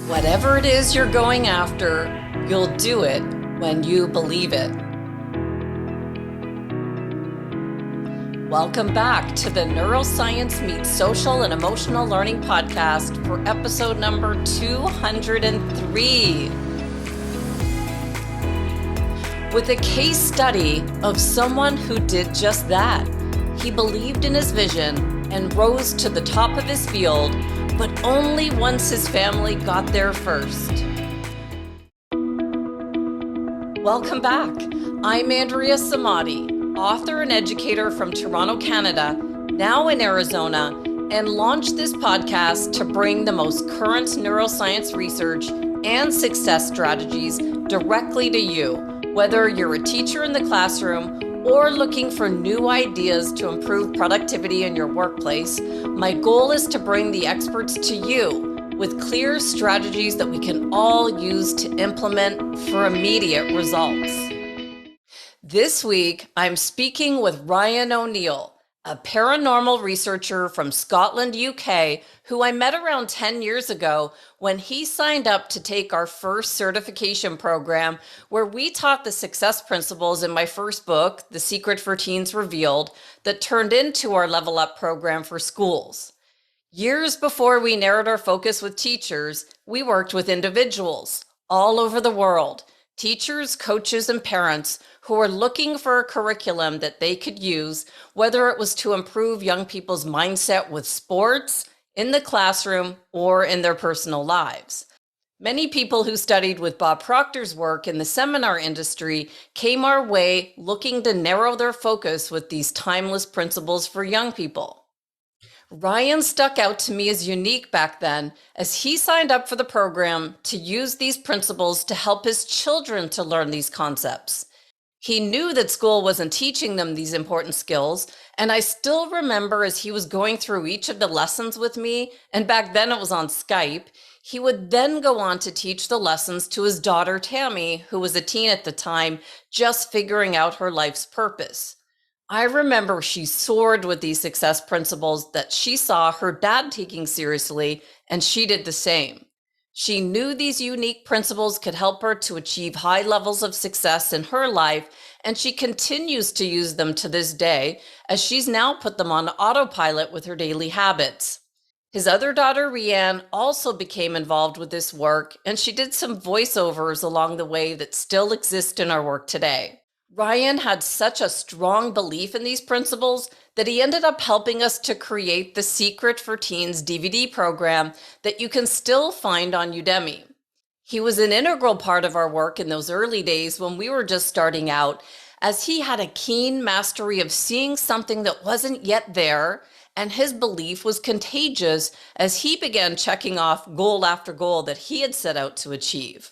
Whatever it is you're going after, you'll do it when you believe it. Welcome back to the Neuroscience Meets Social and Emotional Learning podcast for episode number 203. With a case study of someone who did just that. He believed in his vision and rose to the top of his field, but only once his family got there first. Welcome back. I'm Andrea Samadi, author and educator from Toronto, Canada, now in Arizona, and launched this podcast to bring the most current neuroscience research and success strategies directly to you, whether you're a teacher in the classroom or looking for new ideas to improve productivity in your workplace. My goal is to bring the experts to you with clear strategies that we can all use to implement for immediate results. This week, I'm speaking with Ryan O'Neill, a paranormal researcher from Scotland, UK, who I met around 10 years ago when he signed up to take our first certification program, where we taught the success principles in my first book, The Secret for Teens Revealed, that turned into our Level Up program for schools. Years before we narrowed our focus with teachers, we worked with individuals all over the world, teachers, coaches, and parents who were looking for a curriculum that they could use, whether it was to improve young people's mindset with sports, in the classroom, or in their personal lives. Many people who studied with Bob Proctor's work in the seminar industry came our way looking to narrow their focus with these timeless principles for young people. Ryan stuck out to me as unique back then, as he signed up for the program to use these principles to help his children to learn these concepts. He knew that school wasn't teaching them these important skills, and I still remember as he was going through each of the lessons with me, and back then it was on Skype, he would then go on to teach the lessons to his daughter Tammy, who was a teen at the time, just figuring out her life's purpose. I remember she soared with these success principles that she saw her dad taking seriously, and she did the same. She knew these unique principles could help her to achieve high levels of success in her life, and she continues to use them to this day, as she's now put them on autopilot with her daily habits. His other daughter, Rianne, also became involved with this work, and she did some voiceovers along the way that still exist in our work today. Ryan had such a strong belief in these principles that he ended up helping us to create the Secret for Teens DVD program that you can still find on Udemy. He was an integral part of our work in those early days when we were just starting out, as he had a keen mastery of seeing something that wasn't yet there, and his belief was contagious as he began checking off goal after goal that he had set out to achieve.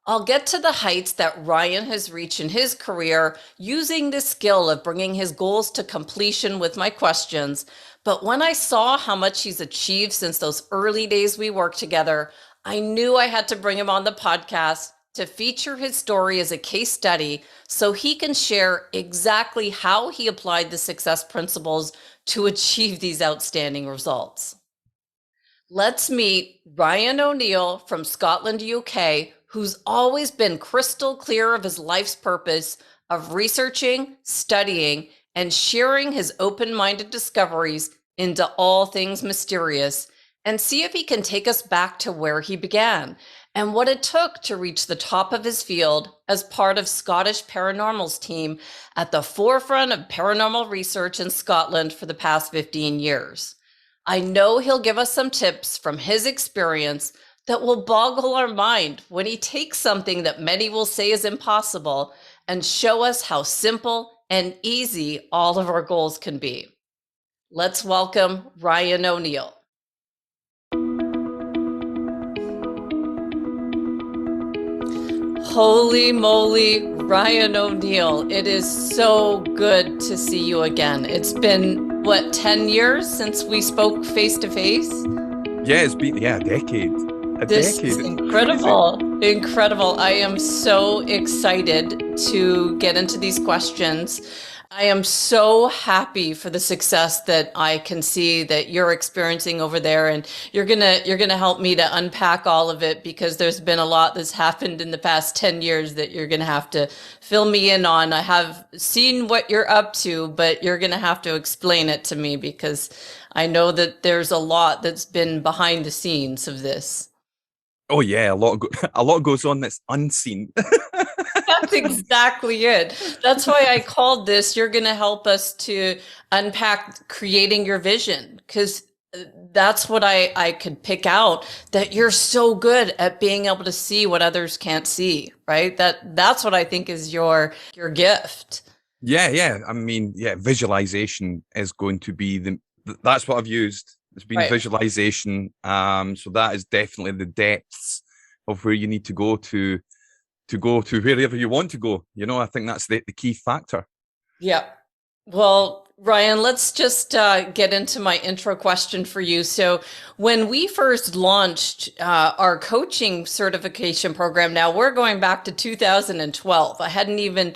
I'll get to the heights that Ryan has reached in his career using this skill of bringing his goals to completion with my questions. But when I saw how much he's achieved since those early days we worked together, I knew I had to bring him on the podcast to feature his story as a case study so he can share exactly how he applied the success principles to achieve these outstanding results. Let's meet Ryan O'Neill from Scotland, UK, who's always been crystal clear of his life's purpose of researching, studying, and sharing his open-minded discoveries into all things mysterious, and see if he can take us back to where he began and what it took to reach the top of his field as part of Scottish Paranormal's team at the forefront of paranormal research in Scotland for the past 15 years. I know he'll give us some tips from his experience that will boggle our mind when he takes something that many will say is impossible and show us how simple and easy all of our goals can be. Let's welcome Ryan O'Neill. Holy moly, Ryan O'Neill. It is so good to see you again. It's been, 10 years since we spoke face to face? Yeah, it's been, a decade. This is incredible. Incredible. I am so excited to get into these questions. I am so happy for the success that I can see that you're experiencing over there, and you're gonna help me to unpack all of it because there's been a lot that's happened in the past 10 years that you're gonna have to fill me in on. I have seen what you're up to, but you're gonna have to explain it to me because I know that there's a lot that's been behind the scenes of this. Oh yeah, a lot goes on that's unseen. That's exactly it. That's why I called this. You're going to help us to unpack creating your vision because that's what I could pick out that you're so good at being able to see what others can't see, right? That's what I think is your gift. Yeah, yeah. I mean, yeah, visualization is going to be that's what I've used. It's been Right. visualization. So that is definitely the depths of where you need to go to wherever you want to go. You know, I think that's the key factor. Yeah. Well, Ryan, let's just get into my intro question for you. So, when we first launched our coaching certification program, now we're going back to 2012. I hadn't even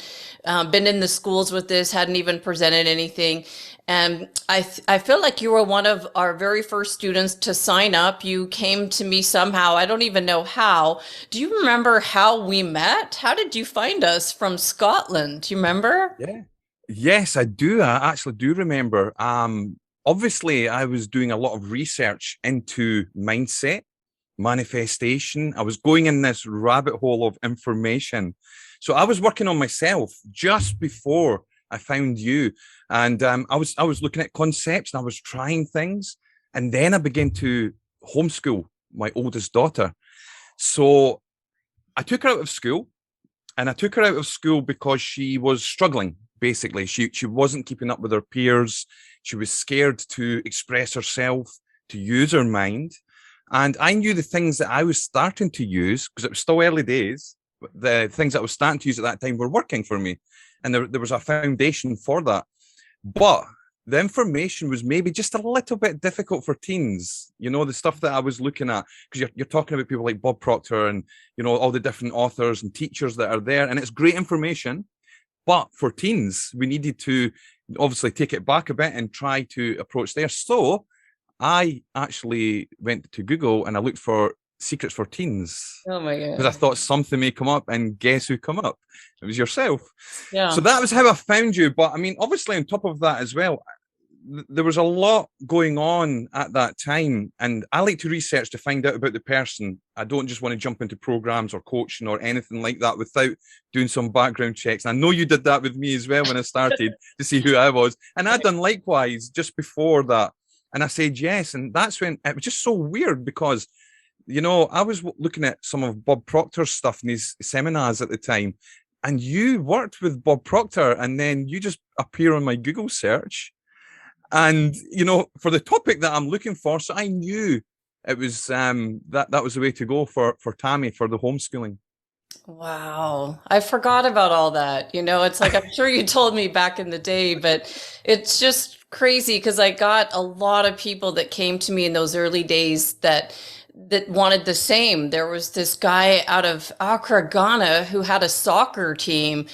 been in the schools with this, hadn't even presented anything. And I feel like you were one of our very first students to sign up. You came to me somehow. I don't even know how. Do you remember how we met? How did you find us from Scotland? Do you remember? Yeah. Yes, I do. I actually do remember. Obviously, I was doing a lot of research into mindset, manifestation. I was going in this rabbit hole of information. So I was working on myself just before I found you. And I was looking at concepts and I was trying things. And then I began to homeschool my oldest daughter. So I took her out of school. And I took her out of school because she was struggling. Basically, she wasn't keeping up with her peers. She was scared to express herself, to use her mind. And I knew the things that I was starting to use, because it was still early days, but the things that I was starting to use at that time were working for me. And there was a foundation for that. But the information was maybe just a little bit difficult for teens. You know, the stuff that I was looking at, because you're talking about people like Bob Proctor and, you know, all the different authors and teachers that are there. And it's great information. But for teens, we needed to obviously take it back a bit and try to approach there. So I actually went to Google and I looked for secrets for teens Oh my because I God. thought something may come up, and guess who come up? It was yourself. So Yeah. that was how I found you. But I mean, obviously on top of that as well, there was a lot going on at that time, and I like to research to find out about the person. I don't just want to jump into programs or coaching or anything like that without doing some background checks. And I know you did that with me as well when I started to see who I was, and I'd done likewise just before that. And I said yes, and that's when it was just so weird because, you know, I was looking at some of Bob Proctor's stuff in his seminars at the time, and you worked with Bob Proctor, and then you just appear on my Google search, and you know, for the topic that I'm looking for. So I knew it was that was the way to go for Tammy for the homeschooling. Wow. I forgot about all that. You know, it's like I'm sure you told me back in the day, but it's just crazy because I got a lot of people that came to me in those early days that wanted the same. There was this guy out of Accra, Ghana, who had a soccer team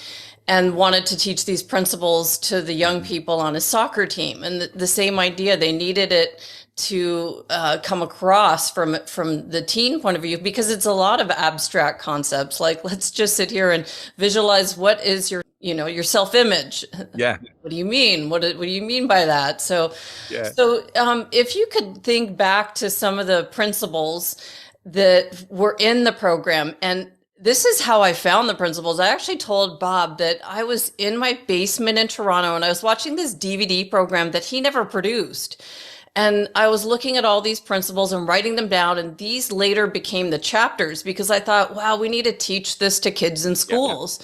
and wanted to teach these principles to the young people on his soccer team. And the same idea, they needed it to come across from the teen point of view because it's a lot of abstract concepts. Like, let's just sit here and visualize what is your, you know, your self-image. Yeah, What do you mean? What do you mean by that? So, yeah. if you could think back to some of the principles that were in the program, and this is how I found the principles. I actually told Bob that I was in my basement in Toronto and I was watching this DVD program that he never produced. And I was looking at all these principles and writing them down, and these later became the chapters because I thought, wow, we need to teach this to kids in Yeah. schools.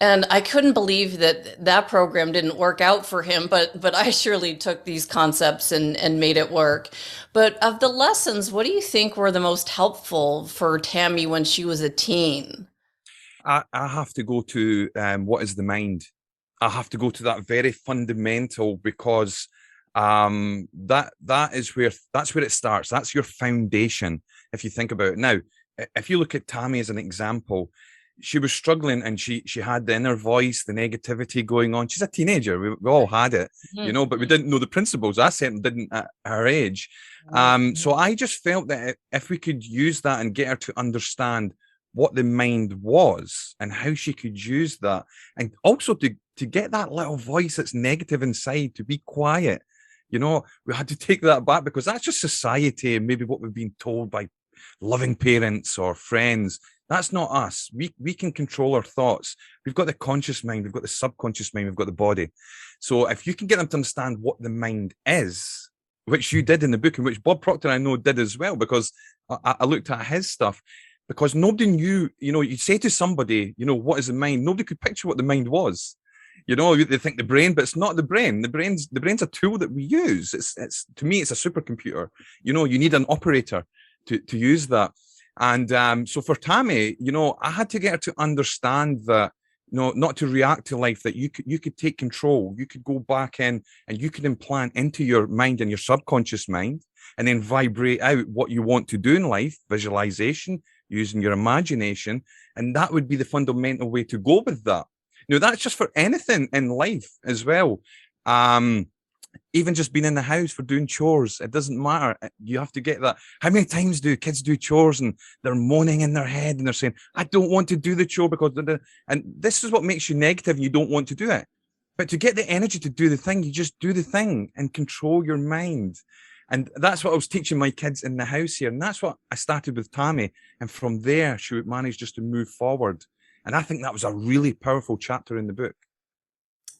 And I couldn't believe that that program didn't work out for him, but I surely took these concepts and made it work. But of the lessons, what do you think were the most helpful for Tammy when she was a teen? I have to go to what is the mind. I have to go to that very fundamental because that is where it starts. That's your foundation. If you think about it now, if you look at Tammy as an example, she was struggling, and she had the inner voice, the negativity going on. She's a teenager. We all had it, you know, but we didn't know the principles. I certainly didn't at her age. So I just felt that if we could use that and get her to understand what the mind was and how she could use that, and also to get that little voice that's negative inside to be quiet. You know, we had to take that back, because that's just society and maybe what we've been told by loving parents or friends. That's not us. We can control our thoughts. We've got the conscious mind, we've got the subconscious mind, we've got the body. So if you can get them to understand what the mind is, which you did in the book, and which Bob Proctor I know did as well, because I looked at his stuff, because nobody knew, you know, you say to somebody, you know, what is the mind? Nobody could picture what the mind was. You know, they think the brain, but it's not the brain. The brain's a tool that we use. It's to me, it's a supercomputer. You know, you need an operator to use that. And so for Tammy, you know, I had to get her to understand that, you know, not to react to life, that you could take control. You could go back in and you could implant into your mind and your subconscious mind, and then vibrate out what you want to do in life, visualization, using your imagination. And that would be the fundamental way to go with that. You know, that's just for anything in life as well. Even just being in the house for doing chores, it doesn't matter. You have to get that. How many times do kids do chores and they're moaning in their head and they're saying, I don't want to do the chore because, and this is what makes you negative and you don't want to do it. But to get the energy to do the thing, you just do the thing and control your mind. And that's what I was teaching my kids in the house here. And that's what I started with Tammy. And from there, she would manage just to move forward. And I think that was a really powerful chapter in the book.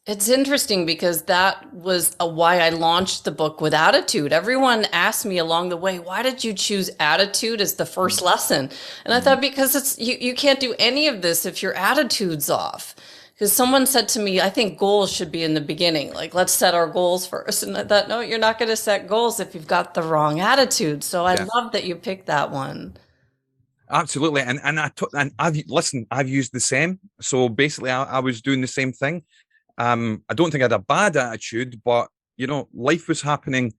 It's interesting because that was why I launched the book with attitude. Everyone asked me along the way, why did you choose attitude as the first lesson? And I thought, because it's you can't do any of this if your attitude's off. Because someone said to me, I think goals should be in the beginning. Like, let's set our goals first. And I thought, no, you're not going to set goals if you've got the wrong attitude. So I love that you picked that one. Absolutely. And I've used the same. So basically I was doing the same thing. I don't think I had a bad attitude, but you know, life was happening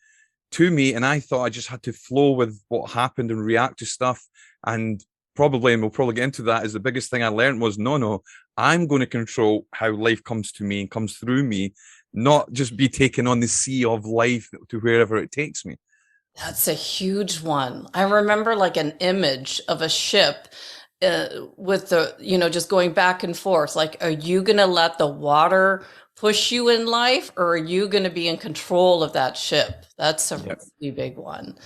to me, and I thought I just had to flow with what happened and react to stuff. And we'll probably get into that, is the biggest thing I learned was, no, I'm going to control how life comes to me and comes through me, not just be taken on the sea of life to wherever it takes me. That's a huge one. I remember like an image of a ship with the, you know, just going back and forth. Like, are you going to let the water push you in life, or are you going to be in control of that ship? That's a really big one.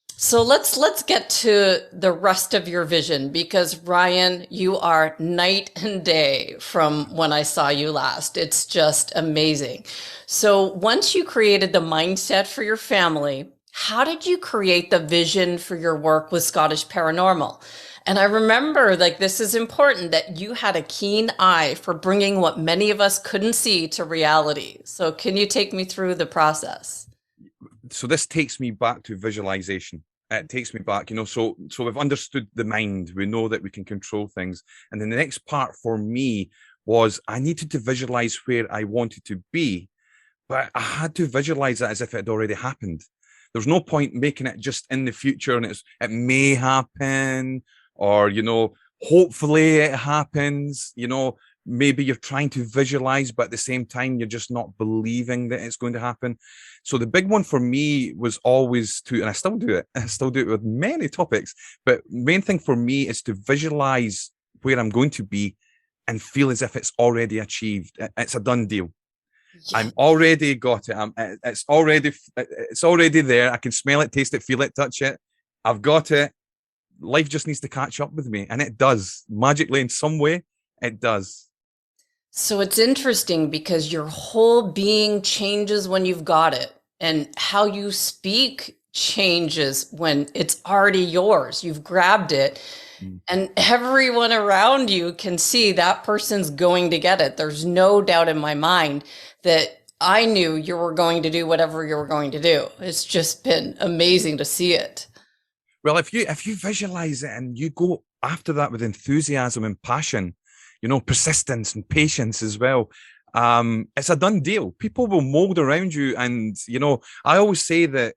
So let's get to the rest of your vision, because Ryan, you are night and day from when I saw you last. It's just amazing. So once you created the mindset for your family, how did you create the vision for your work with Scottish Paranormal? And I remember, like, this is important, that you had a keen eye for bringing what many of us couldn't see to reality. So can you take me through the process? So this takes me back to visualization. It takes me back, you know, so we've understood the mind. We know that we can control things. And then the next part for me was I needed to visualize where I wanted to be, but I had to visualize that as if it had already happened. There's no point making it just in the future and it may happen, or, you know, hopefully it happens. You know, maybe you're trying to visualize, but at the same time, you're just not believing that it's going to happen. So the big one for me was always to, and I still do it with many topics, but main thing for me is to visualize where I'm going to be and feel as if it's already achieved. It's a done deal. Yeah. I'm already got it. It's already there. I can smell it, taste it, feel it, touch it. I've got it. Life just needs to catch up with me, and it does magically in some way. It does. So it's interesting because your whole being changes when you've got it, and how you speak changes when it's already yours. You've grabbed it, and everyone around you can see that person's going to get it. There's no doubt in my mind that I knew you were going to do whatever you were going to do. It's just been amazing to see it. Well, if you visualize it and you go after that with enthusiasm and passion, you know, persistence and patience as well, it's a done deal. People will mold around you. And, you know, I always say that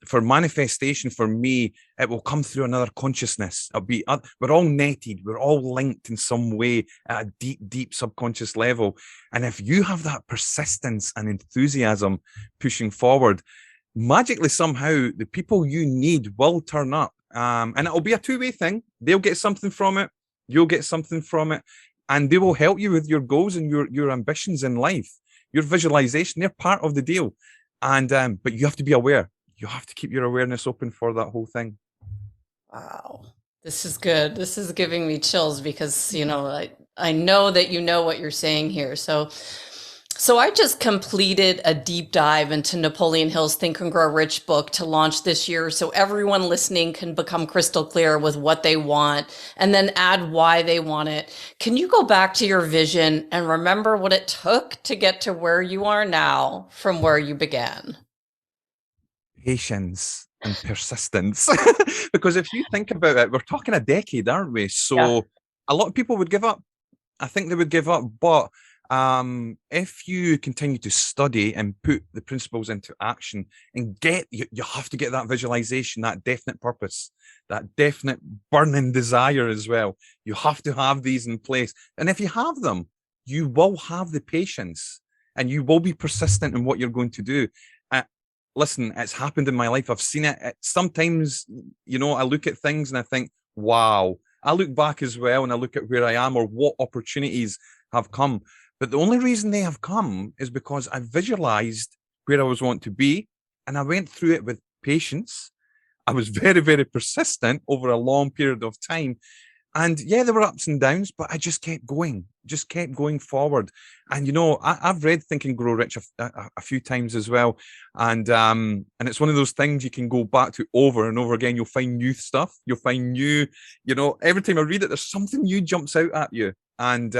for manifestation, for me, it will come through another consciousness. We're all netted, we're all linked in some way at a deep, deep subconscious level. And if you have that persistence and enthusiasm pushing forward, magically somehow the people you need will turn up. And it'll be a two-way thing. They'll get something from it, you'll get something from it, and they will help you with your goals and your ambitions in life. Your visualization, they're part of the deal. And but you have to be aware. You have to keep your awareness open for that whole thing. Wow. This is good. This is giving me chills because, I know that you know what you're saying here. So I just completed a deep dive into Napoleon Hill's Think and Grow Rich book to launch this year. So everyone listening can become crystal clear with what they want and then add why they want it. Can you go back to your vision and remember what it took to get to where you are now from where you began? Patience and persistence. Because if you think about it, we're talking a decade, aren't we? So yeah. A lot of people would give up. I think they would give up. But if you continue to study and put the principles into action and you have to get that visualization, that definite purpose, that definite burning desire as well. You have to have these in place. And if you have them, you will have the patience and you will be persistent in what you're going to do. Listen, it's happened in my life. I've seen it. Sometimes, I look at things and I think, wow. I look back as well and I look at where I am or what opportunities have come. But the only reason they have come is because I visualized where I was wanting to be and I went through it with patience. I was very, very persistent over a long period of time. And yeah, there were ups and downs, but I just kept going forward. And, I've read Think and Grow Rich a few times as well. And it's one of those things you can go back to over and over again. You'll find new stuff. You'll find new, every time I read it, there's something new jumps out at you. And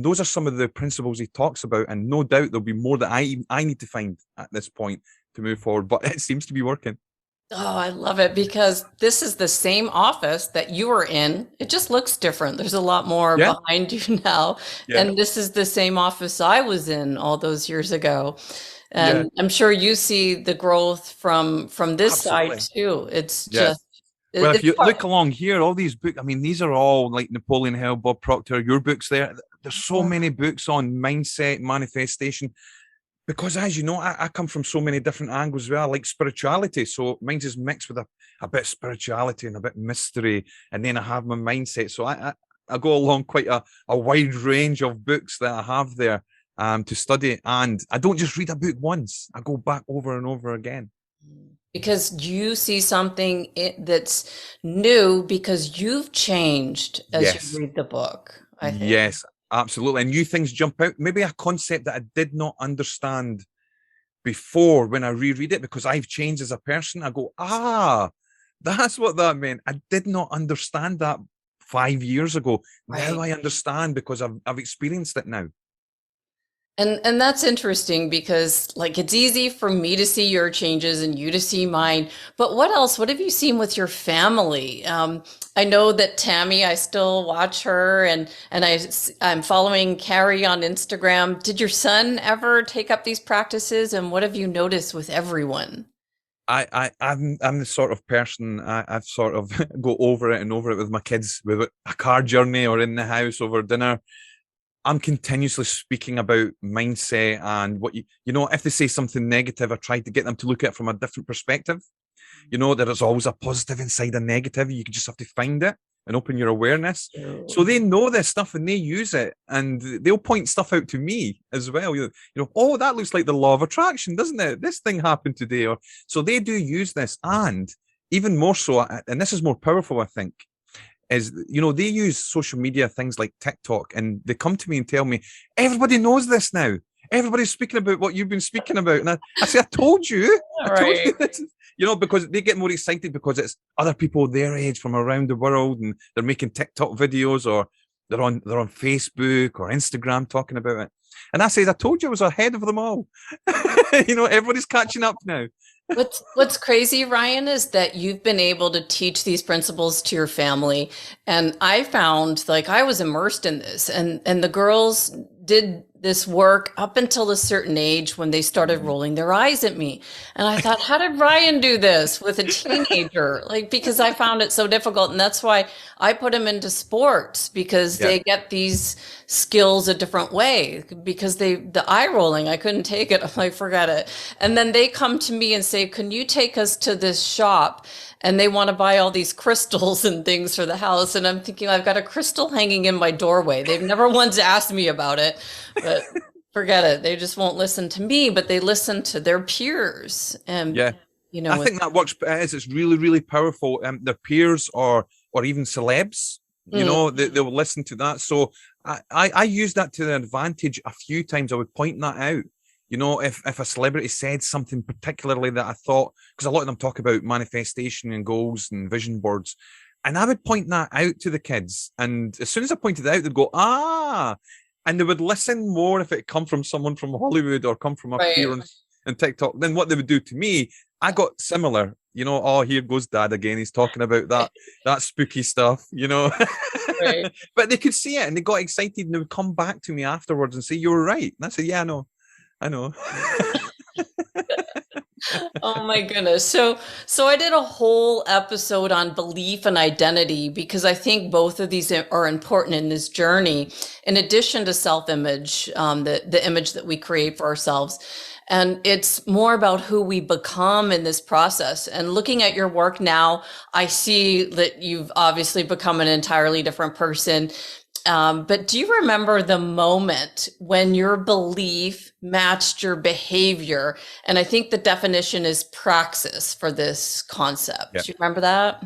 those are some of the principles he talks about. And no doubt there'll be more that I need to find at this point to move forward, but it seems to be working. Oh, I love it because this is the same office that you were in. It just looks different. There's a lot more behind you now. Yeah. And this is the same office I was in all those years ago. And I'm sure you see the growth from this side too. It's just... Well, if you look along here, all these books, these are all like Napoleon Hill, Bob Proctor, your books there. There's so many books on mindset, manifestation. Because as you know, I come from so many different angles as well. I like spirituality. So mine's is mixed with a bit of spirituality and a bit of mystery. And then I have my mindset. So I go along quite a wide range of books that I have there to study. And I don't just read a book once. I go back over and over again. Because you see something that's new because you've changed as you read the book, I think. Yes. Absolutely. And new things jump out. Maybe a concept that I did not understand before when I reread it, because I've changed as a person. I go, that's what that meant. I did not understand that 5 years ago. Right. Now I understand because I've experienced it now. And that's interesting because it's easy for me to see your changes and you to see mine. But what else? What have you seen with your family? I know that Tammy, I still watch her and I'm following Carrie on Instagram. Did your son ever take up these practices? And what have you noticed with everyone? I'm the sort of person I've sort of go over it and over it with my kids, with a car journey or in the house over dinner. I'm continuously speaking about mindset and what if they say something negative, I try to get them to look at it from a different perspective. There's always a positive inside a negative. You just have to find it and open your awareness. So they know this stuff and they use it and they'll point stuff out to me as well. Oh, that looks like the law of attraction, doesn't it? This thing happened today. So they do use this, and even more so, and this is more powerful, I think, is, they use social media, things like TikTok, and they come to me and tell me, everybody knows this now. Everybody's speaking about what you've been speaking about. And I say, I told you. I told you this. Because they get more excited because it's other people their age from around the world and they're making TikTok videos or they're on Facebook or Instagram talking about it. And I said, I told you I was ahead of them all. Everybody's catching up now. What's crazy, Ryan, is that you've been able to teach these principles to your family. And I found I was immersed in this and the girls did this work up until a certain age when they started rolling their eyes at me. And I thought, how did Ryan do this with a teenager? Like, because I found it so difficult. And that's why I put him into sports, because Yeah. they get these skills a different way. Because the eye rolling, I couldn't take it. I'm like, forget it. And then they come to me and say, can you take us to this shop? And they want to buy all these crystals and things for the house. And I'm thinking, I've got a crystal hanging in my doorway. They've never once asked me about it, but forget it. They just won't listen to me, but they listen to their peers. And, Yeah. I think that works. It's really, really powerful. Their peers or even celebs, they'll listen to that. So I use that to the advantage a few times. I would point that out. If a celebrity said something particularly that I thought, because a lot of them talk about manifestation and goals and vision boards, and I would point that out to the kids. And as soon as I pointed it out, they'd go, and they would listen more if it come from someone from Hollywood or come from a peer on TikTok than what they would do to me. I got similar, here goes dad again. He's talking about that spooky stuff, Right. But they could see it and they got excited and they would come back to me afterwards and say, you were right. And I said, yeah, I know. Oh my goodness. So I did a whole episode on belief and identity, because I think both of these are important in this journey, in addition to self-image, the image that we create for ourselves. And it's more about who we become in this process. And looking at your work now, I see that you've obviously become an entirely different person. But do you remember the moment when your belief matched your behavior? And I think the definition is praxis for this concept. Do you remember that?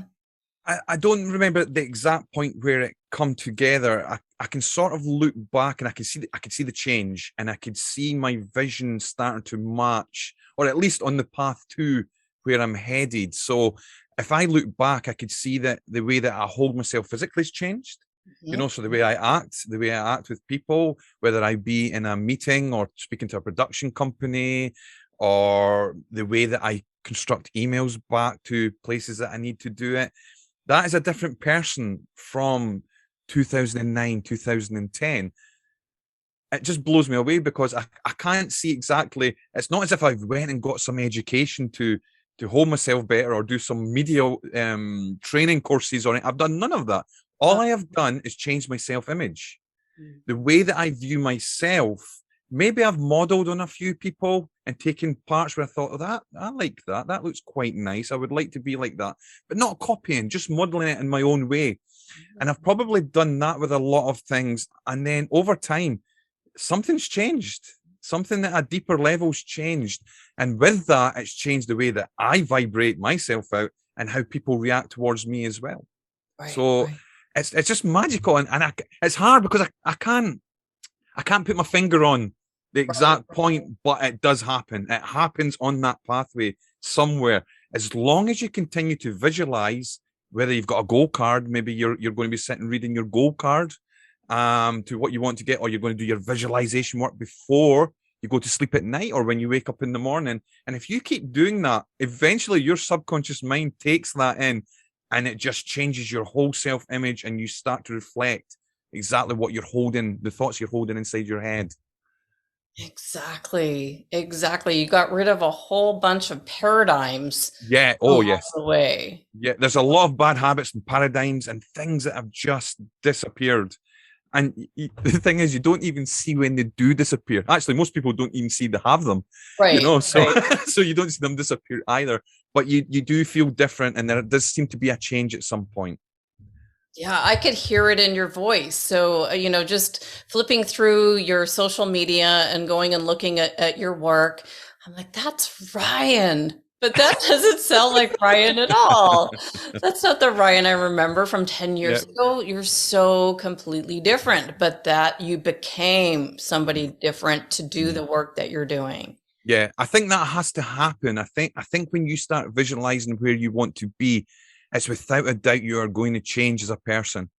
I don't remember the exact point where it come together. I can sort of look back and I can see the change, and I could see my vision starting to match, or at least on the path to where I'm headed. So if I look back, I could see that the way that I hold myself physically has changed. So the way I act with people, whether I be in a meeting or speaking to a production company, or the way that I construct emails back to places that I need to do it, that is a different person from 2009, 2010. It just blows me away, because I can't see exactly. It's not as if I've went and got some education to hold myself better or do some media training courses on it. I've done none of that. All I have done is change my self-image. The way that I view myself, maybe I've modeled on a few people and taken parts where I thought, I like that. That looks quite nice. I would like to be like that, but not copying, just modeling it in my own way. And I've probably done that with a lot of things. And then over time, something's changed. Something at a deeper level's changed. And with that, it's changed the way that I vibrate myself out and how people react towards me as well. It's just magical, and it's hard because I can't put my finger on the exact point, but it does happen. It happens on that pathway somewhere. As long as you continue to visualize, whether you've got a goal card, maybe you're going to be sitting reading your goal card to what you want to get, or you're going to do your visualization work before you go to sleep at night or when you wake up in the morning. And if you keep doing that, eventually your subconscious mind takes that in, and it just changes your whole self-image, and you start to reflect exactly what you're holding, the thoughts you're holding inside your head. Exactly. You got rid of a whole bunch of paradigms. Yeah. Oh, yes. The way. Yeah. There's a lot of bad habits and paradigms and things that have just disappeared. And the thing is, you don't even see when they do disappear. Actually, most people don't even see they have them. Right. So you don't see them disappear either. But you do feel different, and there does seem to be a change at some point. Yeah, I could hear it in your voice. So, just flipping through your social media and going and looking at your work, I'm like, that's Ryan. But that doesn't sound like Ryan at all. That's not the Ryan I remember from 10 years ago. You're so completely different, but that you became somebody different to do the work that you're doing. Yeah, I think that has to happen. I think when you start visualizing where you want to be, it's without a doubt you are going to change as a person.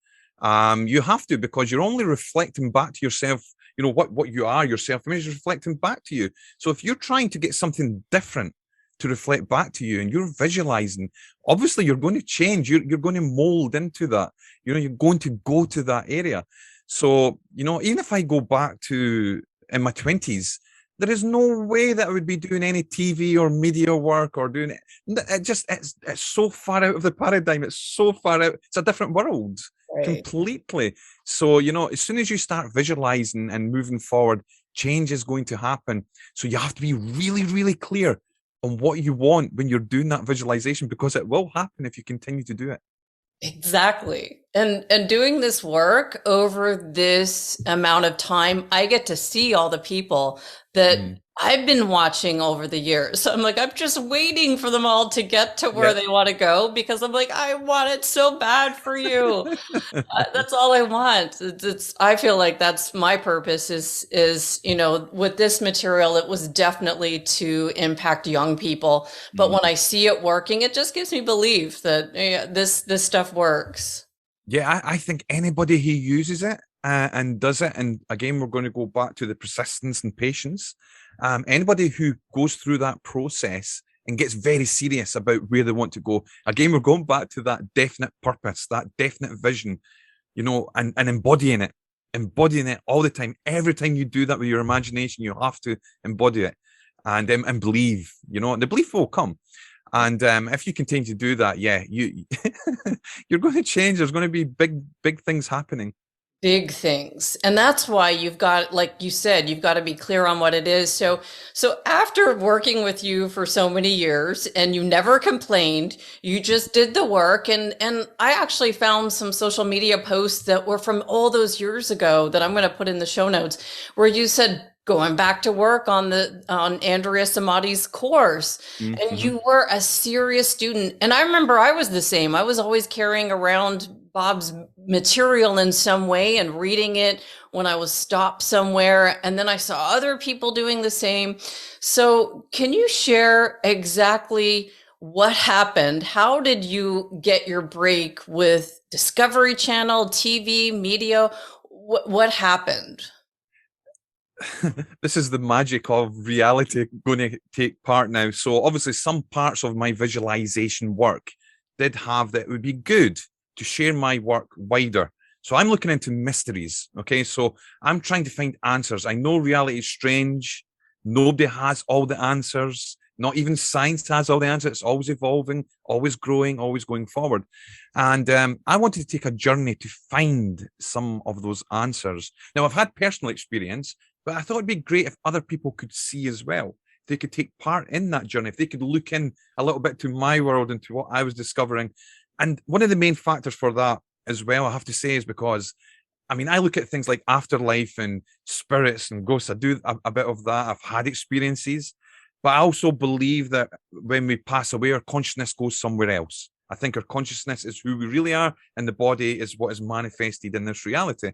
You have to, because you're only reflecting back to yourself, what you are, your self-image is reflecting back to you. So if you're trying to get something different to reflect back to you and you're visualizing, obviously you're going to change. You're going to mold into that. You're going to go to that area. So, even if I go back to in my 20s, there is no way that I would be doing any TV or media work or doing it. It's so far out of the paradigm. It's so far out. It's a different world completely. So, as soon as you start visualizing and moving forward, change is going to happen. So you have to be really, really clear on what you want when you're doing that visualization, because it will happen if you continue to do it. Exactly. And doing this work over this amount of time, I get to see all the people that I've been watching over the years. So I'm like, I'm just waiting for them all to get to where they want to go, because I'm like, I want it so bad for you. That's all I want. I feel like that's my purpose is, with this material, it was definitely to impact young people. But when I see it working, it just gives me belief that this stuff works. Yeah, I think anybody who uses it and does it, and again, we're going to go back to the persistence and patience. Anybody who goes through that process and gets very serious about where they want to go. Again, we're going back to that definite purpose, that definite vision, and embodying it all the time. Every time you do that with your imagination, you have to embody it and believe, and the belief will come. And if you continue to do that, you're going to change. There's going to be big things happening. Big things. And that's why you've got, like you said, you've got to be clear on what it is. So after working with you for so many years and you never complained, you just did the work. And I actually found some social media posts that were from all those years ago that I'm going to put in the show notes, where you said, going back to work on Andrea Samadi's course. And you were a serious student. And I remember I was the same. I was always carrying around Bob's material in some way and reading it when I was stopped somewhere. And then I saw other people doing the same. So can you share exactly what happened? How did you get your break with Discovery Channel, TV, media? What happened? This is the magic of reality going to take part now. So obviously some parts of my visualization work did have that it would be good to share my work wider. So I'm looking into mysteries. Okay. So I'm trying to find answers. I know reality is strange. Nobody has all the answers. Not even science has all the answers. It's always evolving, always growing, always going forward. And I wanted to take a journey to find some of those answers. Now, I've had personal experience, but I thought it'd be great if other people could see as well. If they could take part in that journey, if they could look in a little bit to my world and to what I was discovering. And one of the main factors for that as well, I have to say, is because, I look at things like afterlife and spirits and ghosts. I do a bit of that. I've had experiences, but I also believe that when we pass away, our consciousness goes somewhere else. I think our consciousness is who we really are, and the body is what is manifested in this reality.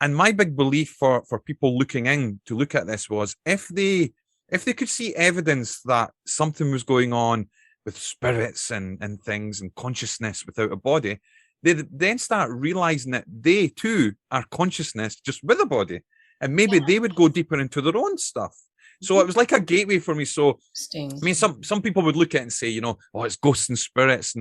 And my big belief for people looking in to look at this was, if they could see evidence that something was going on with spirits and things and consciousness without a body, they then start realizing that they too are consciousness just with a body. And maybe they would go deeper into their own stuff. So it was like a gateway for me. So, some people would look at it and say, it's ghosts and spirits,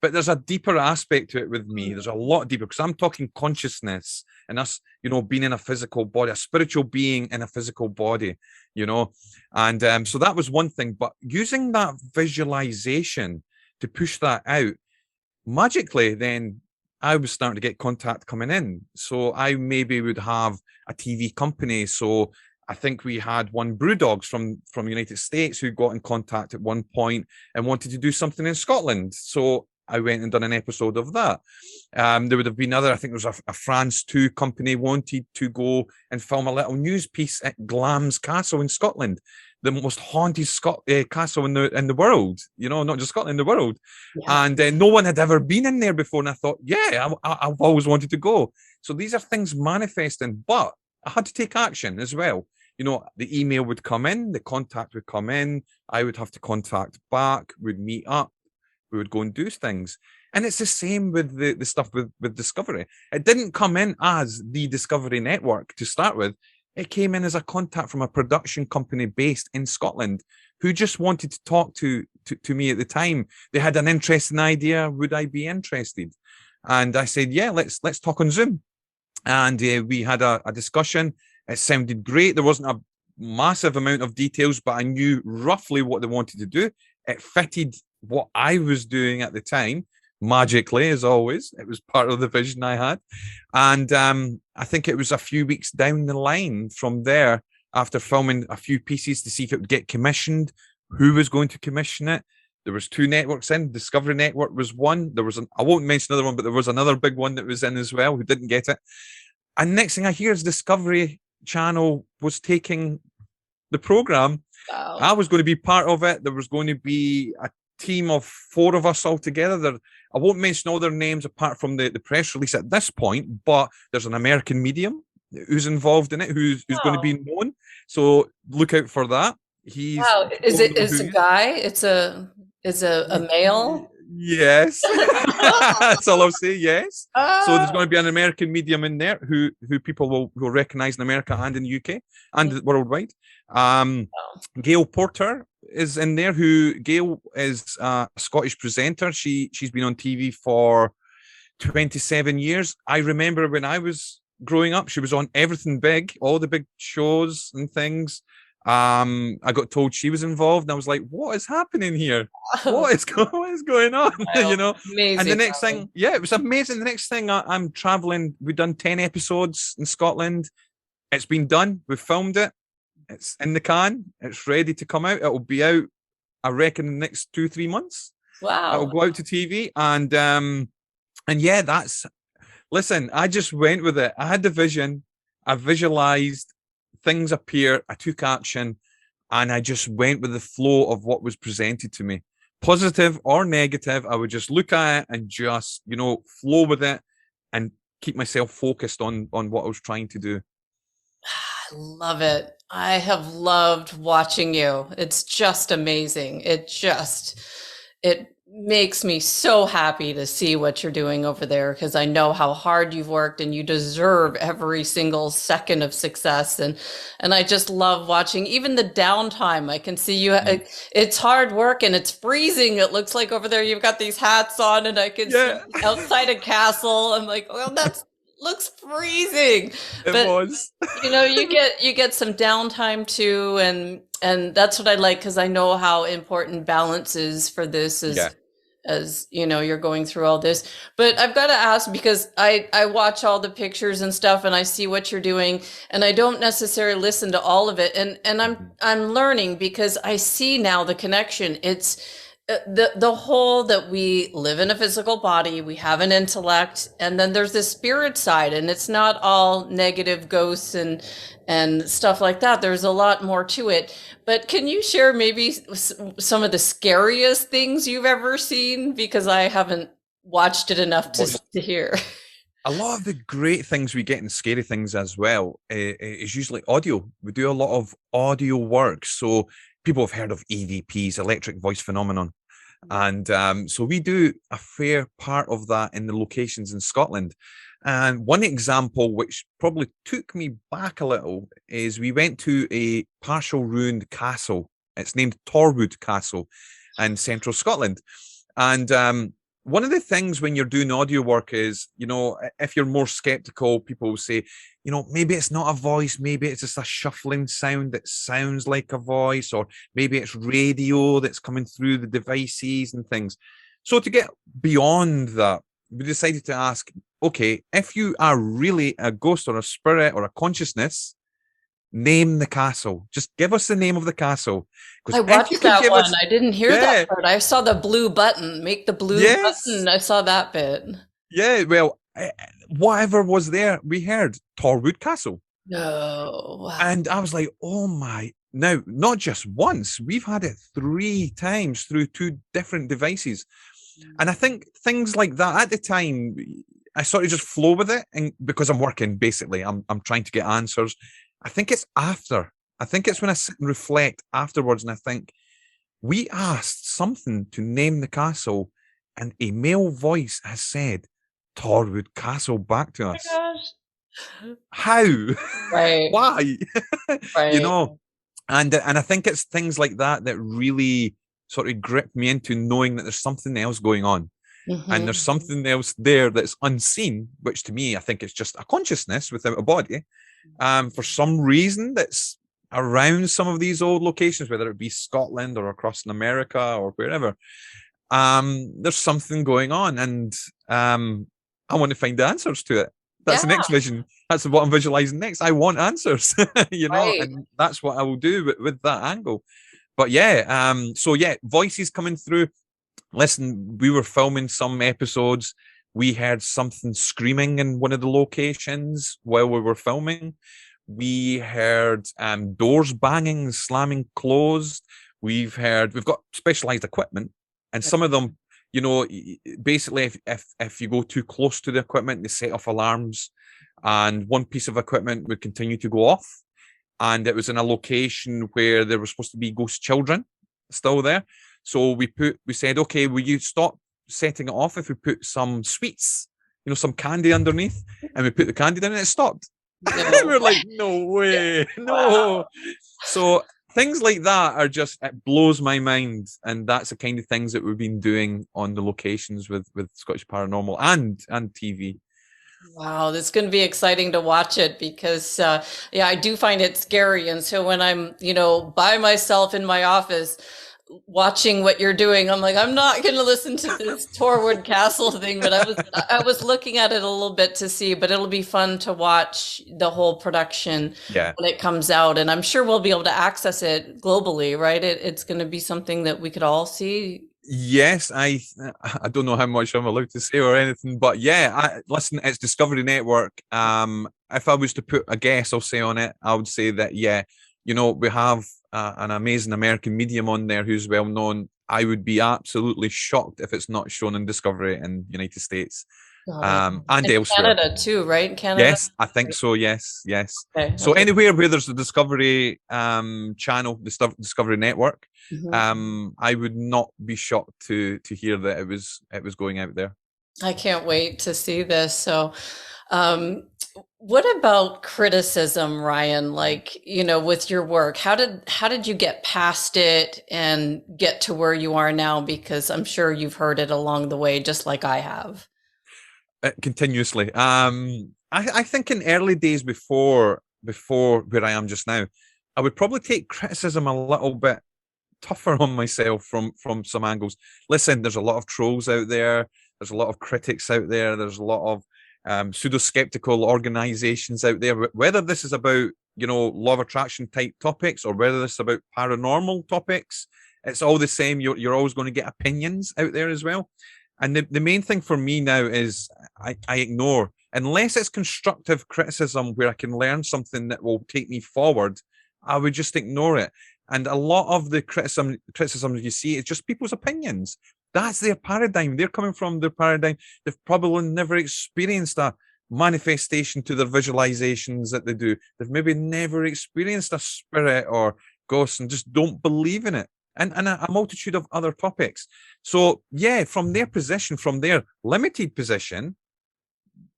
but there's a deeper aspect to it with me. There's a lot deeper, because I'm talking consciousness and us, being in a physical body, a spiritual being in a physical body, and so that was one thing. But using that visualization to push that out, magically, then I was starting to get contact coming in. So I maybe would have a TV company. So I think we had one Brewdogs from United States who got in contact at one point and wanted to do something in Scotland. So I went and done an episode of that. There would have been other, I think there was a France 2 company wanted to go and film a little news piece at Glam's Castle in Scotland, the most haunted castle in the world, not just Scotland, in the world. Yeah. And no one had ever been in there before. And I thought, I've always wanted to go. So these are things manifesting, but I had to take action as well. The email would come in, the contact would come in, I would have to contact back, we'd meet up, we would go and do things. And it's the same with the stuff with Discovery. It didn't come in as the Discovery Network to start with. It came in as a contact from a production company based in Scotland who just wanted to talk to me at the time. They had an interesting idea. Would I be interested? And I said, yeah, let's talk on Zoom. And we had a discussion. It sounded great. There wasn't a massive amount of details, but I knew roughly what they wanted to do. It fitted what I was doing at the time, magically, as always. It was part of the vision I had. And I think it was a few weeks down the line from there, after filming a few pieces to see if it would get commissioned, who was going to commission it. There was 2 networks in. Discovery Network was one. There was I won't mention another one, but there was another big one that was in as well who didn't get it. And next thing I hear is Discovery Channel was taking the program. Wow. I was going to be part of it. There was going to be a team of 4 of us all together. I won't mention all their names apart from the press release at this point, but there's an American medium who's involved in it, who's going to be known. So look out for that. He's Is it a guy? It's a male? Yes. That's all I'll say. Yes. So there's going to be an American medium in there who people will recognize in America and in the UK and worldwide. Gail Porter is in there. Gail is a Scottish presenter. She's been on TV for 27 years. I remember when I was growing up, she was on everything big, all the big shows and things. I got told she was involved, and I was like, "What is happening here? What is going on?" Wow. You know. Amazing. And the next thing, it was amazing. The next thing, I'm traveling. We've done 10 episodes in Scotland. It's been done. We've filmed it. It's in the can. It's ready to come out. It will be out, I reckon, in the next 2-3 months. Wow. It'll go out to TV, and yeah, listen, I just went with it. I had the vision. I visualized things appear. I took action, and I just went with the flow of what was presented to me, positive or negative. I would just look at it and just, flow with it and keep myself focused on what I was trying to do. I love it. I have loved watching you. It's just amazing. It makes me so happy to see what you're doing over there, because I know how hard you've worked and you deserve every single second of success. And I just love watching even the downtime. I can see you. It's hard work and it's freezing. It looks like over there you've got these hats on, and I can see outside a castle. I'm like, well, looks freezing. It was. You get some downtime too, and that's what I like, because I know how important balance is for this as you're going through all this. But I've got to ask, because I watch all the pictures and stuff, and I see what you're doing, and I don't necessarily listen to all of it, and I'm learning, because I see now the connection. It's the whole that we live in a physical body, we have an intellect, and then there's this spirit side, and it's not all negative ghosts and stuff like that. There's a lot more to it. But can you share maybe some of the scariest things you've ever seen? Because I haven't watched it enough to hear. A lot of the great things we get in scary things as well is usually audio. We do a lot of audio work. So people have heard of EVPs, electric voice phenomenon. And so we do a fair part of that in the locations in Scotland. And one example, which probably took me back a little, is we went to a partial ruined castle. It's named Torwood Castle in central Scotland. And one of the things when you're doing audio work is, if you're more skeptical, people will say, maybe it's not a voice, maybe it's just a shuffling sound that sounds like a voice, or maybe it's radio that's coming through the devices and things. So to get beyond that, we decided to ask, okay, if you are really a ghost or a spirit or a consciousness, name the castle. Just give us the name of the castle. I watched that one. I didn't hear that part. I saw the blue button. Make the blue button. I saw that bit. Yeah, well, whatever was there, we heard Torwood Castle. No. And I was like, oh my. Now, not just once. We've had it 3 times through 2 different devices. And I think things like that at the time, I sort of just flow with it. And because I'm working, basically, I'm trying to get answers. I think it's after. I think it's when I sit and reflect afterwards, and I think we asked something to name the castle, and a male voice has said Torwood Castle back to us. Oh my gosh. How? Right. Why? Right. And I think it's things like that that really sort of grip me into knowing that there's something else going on. Mm-hmm. And there's something else there that's unseen, which to me, I think it's just a consciousness without a body. for some reason that's around some of these old locations, whether it be Scotland or across in America or wherever. There's something going on, and I want to find the answers to it. That's the next vision. That's what I'm visualizing next. I want answers, Right. and that's what I will do with that angle. But yeah, so yeah, voices coming through. Listen, we were filming some episodes. We heard something screaming in one of the locations while we were filming. We heard doors banging, slamming closed. We've got specialized equipment, and some of them, basically, if you go too close to the equipment, they set off alarms, and one piece of equipment would continue to go off. And it was in a location where there were supposed to be ghost children still there. So we said, okay, will you stop setting it off if we put some sweets, some candy underneath? And we put the candy down and it stopped. We're like, no way, no. So things like that it blows my mind. And that's the kind of things that we've been doing on the locations with Scottish Paranormal and TV. Wow, this is going to be exciting to watch it because, I do find it scary. And so when I'm, by myself in my office watching what you're doing, I'm like, I'm not going to listen to this Torwood Castle thing, but I was looking at it a little bit to see, but it'll be fun to watch the whole production when it comes out. And I'm sure we'll be able to access it globally, right? It's going to be something that we could all see. Yes, I don't know how much I'm allowed to say or anything, but yeah, listen, it's Discovery Network. If I was to put a guess, I'll say on it, I would say that, we have an amazing American medium on there who's well known. I would be absolutely shocked if it's not shown in Discovery in the United States. And elsewhere. Canada too, right? Canada. Yes, I think so. Yes. Okay, so anywhere where there's a Discovery channel, the Discovery Network, I would not be shocked to hear that it was going out there. I can't wait to see this. So, what about criticism, Ryan? Like, with your work, how did you get past it and get to where you are now? Because I'm sure you've heard it along the way, just like I have. Continuously. I think in early days before where I am just now, I would probably take criticism a little bit tougher on myself from some angles. Listen, there's a lot of trolls out there. There's a lot of critics out there. There's a lot of pseudo-skeptical organizations out there. Whether this is about, law of attraction type topics or whether this is about paranormal topics, it's all the same. You're always going to get opinions out there as well. And the main thing for me now is I ignore, unless it's constructive criticism where I can learn something that will take me forward, I would just ignore it. And a lot of the criticism you see is just people's opinions. That's their paradigm. They're coming from their paradigm. They've probably never experienced a manifestation to their visualizations that they do. They've maybe never experienced a spirit or ghost and just don't believe in it. And a multitude of other topics. So yeah, from their position, from their limited position,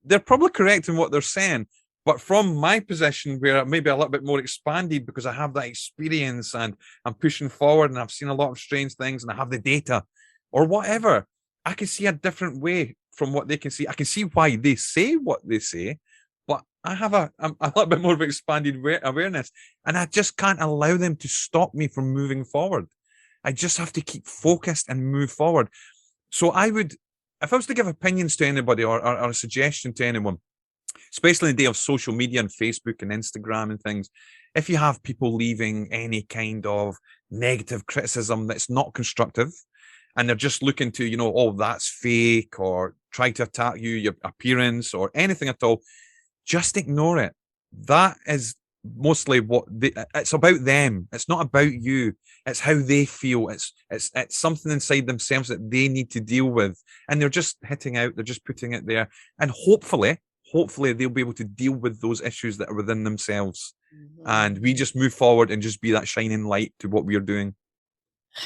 they're probably correct in what they're saying. But from my position, where maybe a little bit more expanded because I have that experience and I'm pushing forward and I've seen a lot of strange things and I have the data or whatever, I can see a different way from what they can see. I can see why they say what they say, but I have a little bit more of expanded awareness, and I just can't allow them to stop me from moving forward. I just have to keep focused and move forward. So if I was to give opinions to anybody or a suggestion to anyone, especially in the day of social media and Facebook and Instagram and things, if you have people leaving any kind of negative criticism that's not constructive, and they're just looking to, oh, that's fake, or try to attack you, your appearance, or anything at all, just ignore it. That is mostly it's about them. It's not about you. It's how they feel. It's something inside themselves that they need to deal with, and they're just hitting out. They're just putting it there, and hopefully they'll be able to deal with those issues that are within themselves. And we just move forward and just be that shining light to what we are doing.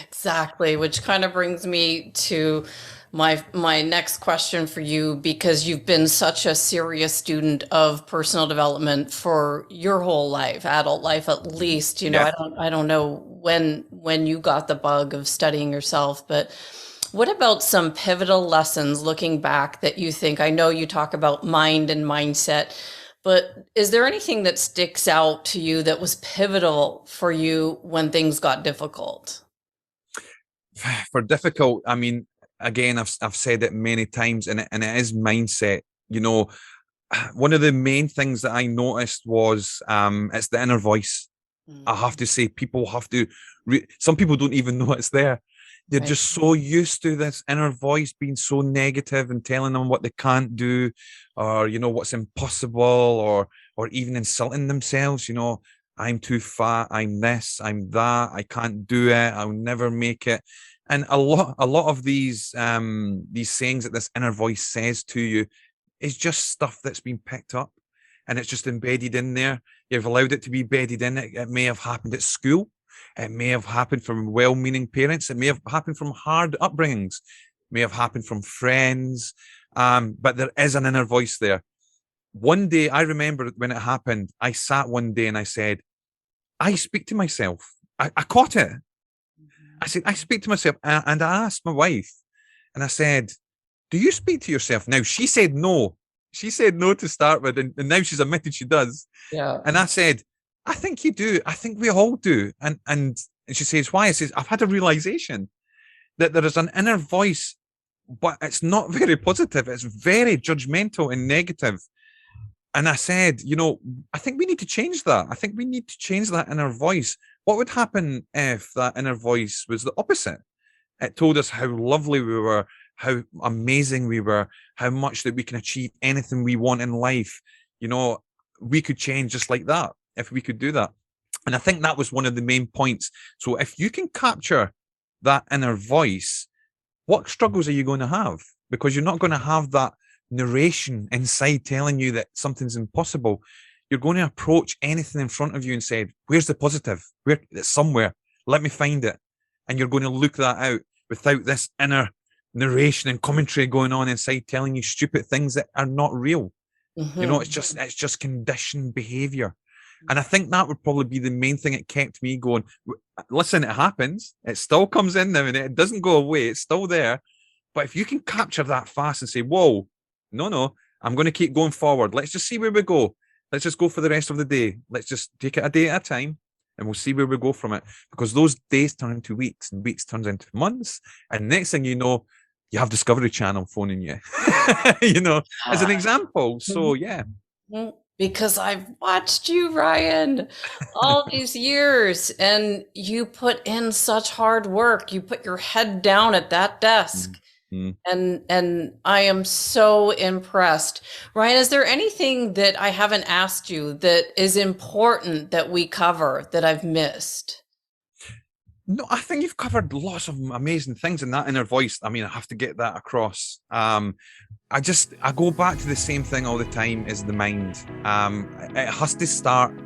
Exactly, which kind of brings me to my next question for you, because you've been such a serious student of personal development for your whole life, adult life at least. I don't know when you got the bug of studying yourself, but what about some pivotal lessons looking back that you think? I know you talk about mind and mindset, But is there anything that sticks out to you that was pivotal for you when things got difficult? For difficult, I mean, again, I've said it many times, and it is mindset. You know, one of the main things that I noticed was it's the inner voice. I have to say, people have to. Some people don't even know it's there. They're just so used to this inner voice being so negative and telling them what they can't do, or what's impossible, or even insulting themselves. I'm too fat. I'm this. I'm that. I can't do it. I'll never make it. And a lot of these sayings that this inner voice says to you is just stuff that's been picked up, and it's just embedded in there. You've allowed it to be bedded in. It may have happened at school. It may have happened from well-meaning parents. It may have happened from hard upbringings. It may have happened from friends. But there is an inner voice there. One day, I remember when it happened, I sat one day and I said, I speak to myself. I caught it. I said, I speak to myself. And I asked my wife, and I said, do you speak to yourself? Now, she said no. She said no to start with, and now she's admitted she does. Yeah. And I said, I think you do. I think we all do. And she says, why? I says, I've had a realization that there is an inner voice, but it's not very positive. It's very judgmental and negative. And I said, I think we need to change that. I think we need to change that inner voice. What would happen if that inner voice was the opposite? It told us how lovely we were, how amazing we were, how much that we can achieve anything we want in life. We could change just like that if we could do that. And I think that was one of the main points. So if you can capture that inner voice, what struggles are you going to have? Because you're not going to have that narration inside telling you that something's impossible. You're going to approach anything in front of you and say, where's the positive? Where it's somewhere. Let me find it. And you're going to look that out without this inner narration and commentary going on inside telling you stupid things that are not real. It's just conditioned behavior. And I think that would probably be the main thing that kept me going. Listen, it happens. It still comes in now and it doesn't go away. It's still there. But if you can capture that fast and say, whoa, no, I'm going to keep going forward. Let's just see where we go. Let's just go for the rest of the day. Let's just take it a day at a time and we'll see where we go from it. Because those days turn into weeks and weeks turns into months. And next thing you know, you have Discovery Channel phoning you, as an example. So, yeah. Because I've watched you, Ryan, all these years, and you put in such hard work. You put your head down at that desk. And I am so impressed. Ryan, is there anything that I haven't asked you that is important that we cover that I've missed? No, I think you've covered lots of amazing things in that inner voice. I mean, I have to get that across. I go back to the same thing all the time, is the mind. It has to start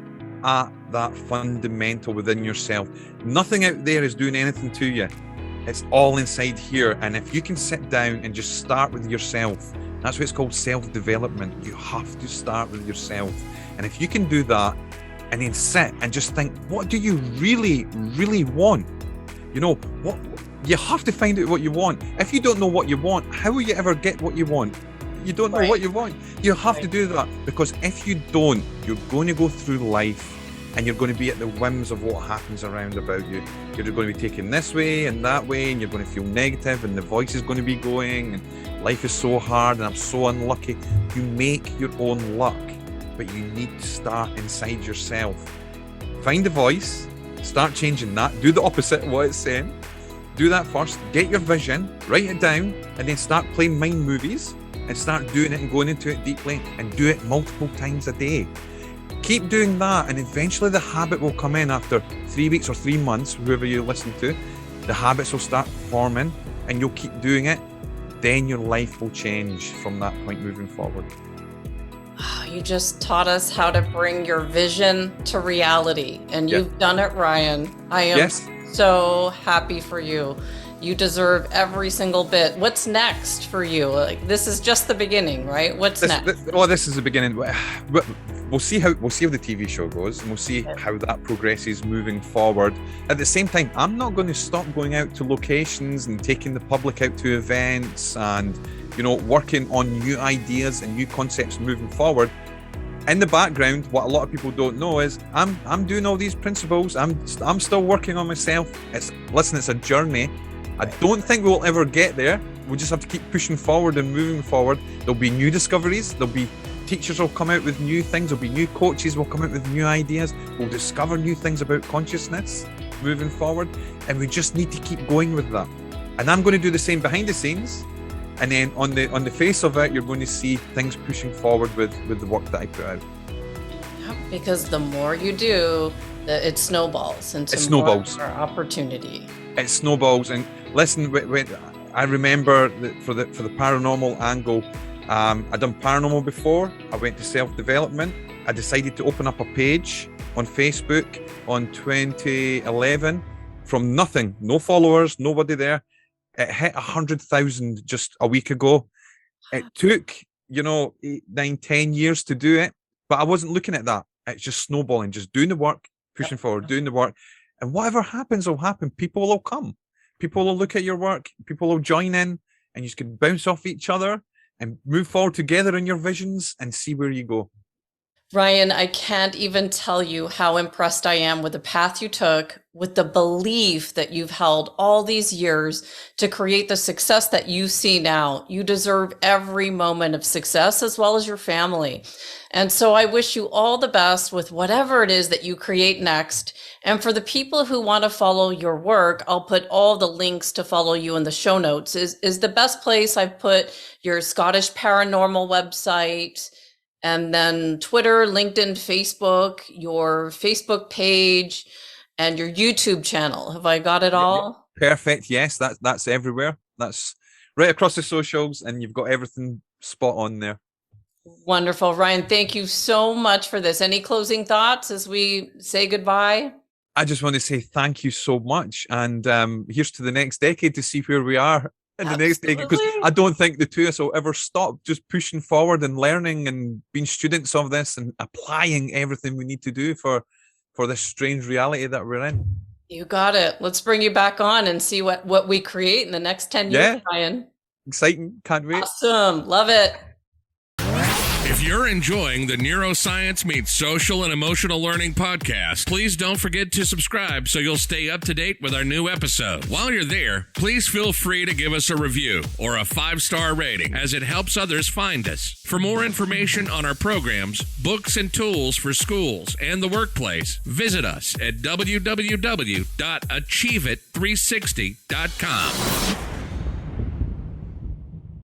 at that fundamental within yourself. Nothing out there is doing anything to you. It's all inside here. And if you can sit down and just start with yourself, that's what it's called, self-development. You have to start with yourself. And if you can do that and then sit and just think, what do you really, really want? What you have to find out what you want. If you don't know what you want, how will you ever get what you want? You don't know what you want. You have to do that, because if you don't, you're going to go through life and you're going to be at the whims of what happens around about you. You're going to be taken this way and that way, and you're going to feel negative, and the voice is going to be going, and life is so hard and I'm so unlucky. You make your own luck, but you need to start inside yourself. Find the voice, start changing that, do the opposite of what it's saying. Do that first, get your vision, write it down, and then start playing mind movies and start doing it and going into it deeply, and do it multiple times a day. Keep doing that, and eventually the habit will come in after 3 weeks or 3 months, whoever you listen to. The habits will start forming and you'll keep doing it. Then your life will change from that point moving forward. You just taught us how to bring your vision to reality, and you've done it, Ryan. I am so happy for you. You deserve every single bit. What's next for you? Like, this is just the beginning, right? What's next? This is the beginning. We'll see how the TV show goes, and we'll see how that progresses moving forward. At the same time, I'm not going to stop going out to locations and taking the public out to events and working on new ideas and new concepts moving forward. in the background, what a lot of people don't know is I'm doing all these principles. I'm still working on myself. It's a journey. I don't think we'll ever get there. We'll just have to keep pushing forward and moving forward. There'll be new discoveries. There'll be teachers will come out with new things. There'll be new coaches will come out with new ideas. We'll discover new things about consciousness moving forward. And we just need to keep going with that. And I'm going to do the same behind the scenes. And then on the face of it, you're going to see things pushing forward with the work that I put out. Yeah, because the more you do, it snowballs into more opportunity. It snowballs. And listen, when I remember for the paranormal angle, I'd done paranormal before. I went to self-development. I decided to open up a page on Facebook on 2011 from nothing, no followers, nobody there. It hit 100,000 just a week ago. It took, 8, 9, 10 years to do it, but I wasn't looking at that. It's just snowballing, just doing the work, pushing forward, doing the work. And whatever happens will happen. People will come. People will look at your work. People will join in, and you can bounce off each other and move forward together in your visions and see where you go. Ryan, I can't even tell you how impressed I am with the path you took, with the belief that you've held all these years to create the success that you see now. You deserve every moment of success as well as your family. And so I wish you all the best with whatever it is that you create next. And for the people who want to follow your work, I'll put all the links to follow you in the show notes. Is the best place. I've put your Scottish Paranormal website, and then Twitter, LinkedIn, Facebook, your Facebook page, and your YouTube channel. Have I got it all? Perfect. Yes, that's everywhere. That's right across the socials, and you've got everything spot on there. Wonderful. Ryan, thank you so much for this. Any closing thoughts as we say goodbye? I just want to say thank you so much. And here's to the next decade to see where we are in the next decade, because I don't think the two of us will ever stop just pushing forward and learning and being students of this and applying everything we need to do for this strange reality that we're in. You got it. Let's bring you back on and see what we create in the next 10 years, Ryan. Exciting. Can't wait. Awesome. Love it. If you're enjoying the Neuroscience Meets Social and Emotional Learning podcast, please don't forget to subscribe so you'll stay up to date with our new episode. While you're there, please feel free to give us a review or a 5-star rating, as it helps others find us. For more information on our programs, books, and tools for schools and the workplace, visit us at www.achieveit360.com.